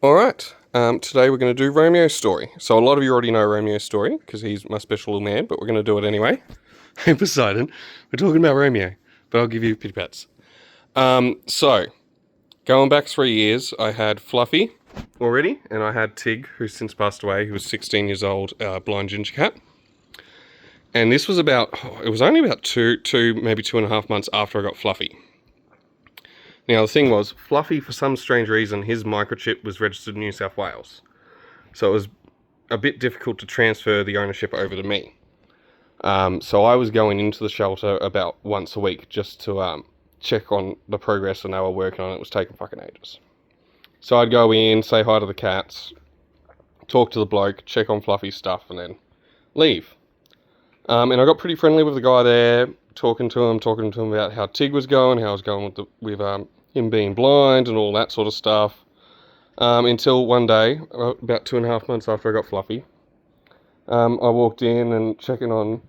Alright, today we're going to do Romeo's story. So a lot of you already know Romeo's story, because he's my special little man, but we're going to do it anyway. Hey Poseidon, we're talking about Romeo, but I'll give you pity pats. So, going back 3 years, I had Fluffy already, and I had Tig, who's since passed away, who was 16 years old, blind ginger cat. And this was it was only about maybe 2.5 months after I got Fluffy. Now, the thing was, Fluffy, for some strange reason, his microchip was registered in New South Wales. So it was a bit difficult to transfer the ownership over to me. So I was going into the shelter about once a week just to check on the progress and they were working on it. It was taking fucking ages. So I'd go in, say hi to the cats, talk to the bloke, check on Fluffy's stuff, and then leave. And I got pretty friendly with the guy there, talking to him about how Tig was going, how I was going with him being blind and all that sort of stuff. Until one day, about 2.5 months after I got Fluffy, I walked in and checking on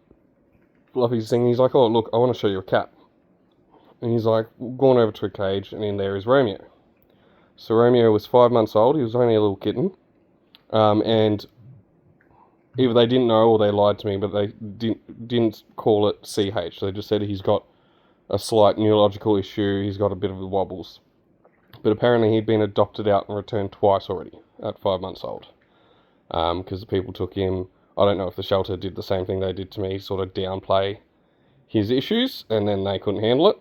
Fluffy's thing. He's like, "Oh, look, I want to show you a cat." And he's like, gone over to a cage, and in there is Romeo. So Romeo was 5 months old. He was only a little kitten. And either they didn't know or they lied to me, but they didn't call it CH. They just said he's got a slight neurological issue. He's got a bit of the wobbles. But apparently he'd been adopted out and returned twice already at 5 months old. Because the people took him. I don't know if the shelter did the same thing they did to me, sort of downplay his issues, and then they couldn't handle it,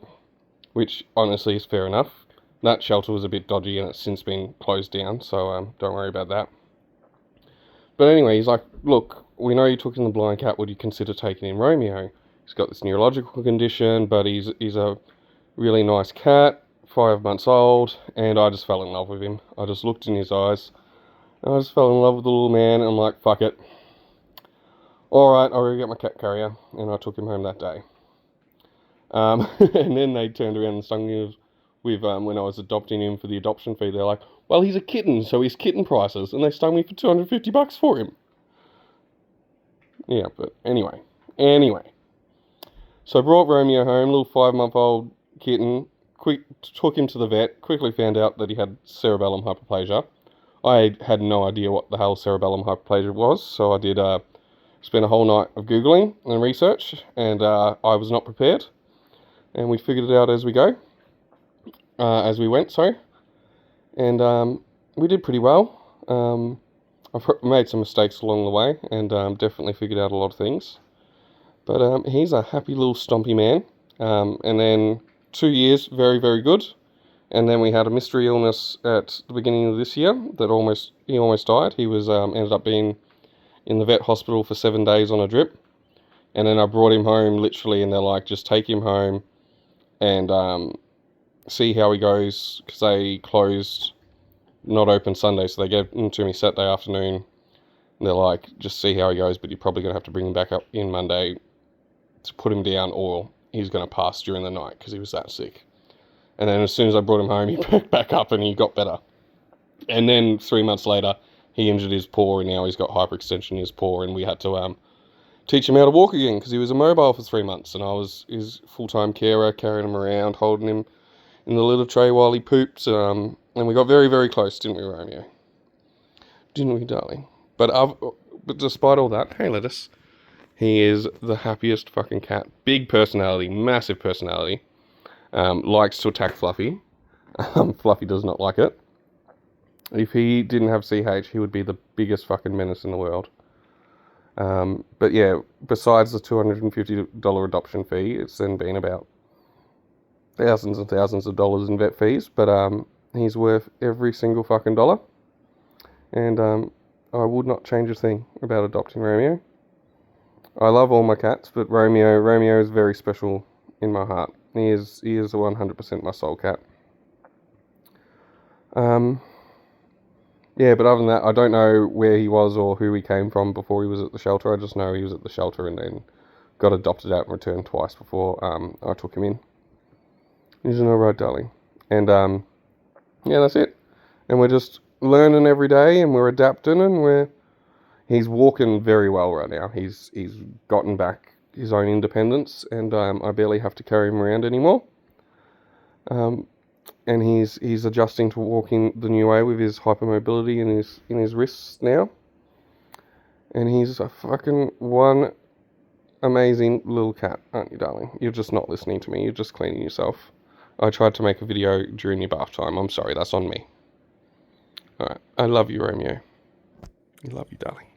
which honestly is fair enough. That shelter was a bit dodgy and it's since been closed down, so don't worry about that. But anyway, he's like, "Look, we know you took in the blind cat, would you consider taking in Romeo? He's got this neurological condition, but he's a really nice cat, 5 months old," and I just fell in love with him. I just looked in his eyes, and I just fell in love with the little man, and I'm like, fuck it. Alright, I'll go get my cat carrier, and I took him home that day. And then they turned around and stung me with when I was adopting him for the adoption fee. They're like, "Well, he's a kitten, so he's kitten prices," and they stung me for $250 for him. Yeah, but anyway. So I brought Romeo home, little 5-month-old kitten. Took him to the vet. Quickly found out that he had cerebellum hyperplasia. I had no idea what the hell cerebellum hyperplasia was, so I did spend a whole night of Googling and research, and I was not prepared. And we figured it out as we went, sorry. And we did pretty well. I've made some mistakes along the way, and definitely figured out a lot of things. But he's a happy little stompy man. And then 2 years, very, very good. And then we had a mystery illness at the beginning of this year that he almost died. He was ended up being in the vet hospital for 7 days on a drip. And then I brought him home literally, and they're like, "Just take him home and see how he goes," because they closed, not open Sunday, so they gave him to me Saturday afternoon. And they're like, "Just see how he goes, but you're probably going to have to bring him back up in Monday to put him down, or he's going to pass during the night," because he was that sick. And then as soon as I brought him home, he perked back up and he got better. And then 3 months later, he injured his paw, and now he's got hyperextension in his paw, and we had to teach him how to walk again because he was immobile for 3 months, and I was his full-time carer, carrying him around, holding him in the litter tray while he poops. And we got very, very close, didn't we, Romeo? Didn't we, darling? But despite all that, hey, lettuce, he is the happiest fucking cat. Big personality, massive personality. Likes to attack Fluffy. Fluffy does not like it. If he didn't have CH, he would be the biggest fucking menace in the world. But yeah, besides the $250 adoption fee, it's then been about thousands and thousands of dollars in vet fees. But he's worth every single fucking dollar. And I would not change a thing about adopting Romeo. I love all my cats, but Romeo is very special in my heart. He is 100% my soul cat. Yeah, but other than that, I don't know where he was or who he came from before he was at the shelter. I just know he was at the shelter and then got adopted out and returned twice before I took him in. He's an alright darling. And yeah, that's it. And we're just learning every day, and we're adapting, and he's walking very well right now. He's gotten back his own independence, and I barely have to carry him around anymore. and he's adjusting to walking the new way with his hypermobility in his wrists now. And he's a fucking one amazing little cat, aren't you, darling? You're just not listening to me. You're just cleaning yourself. I tried to make a video during your bath time. I'm sorry, that's on me. Alright, I love you, Romeo. I love you, darling.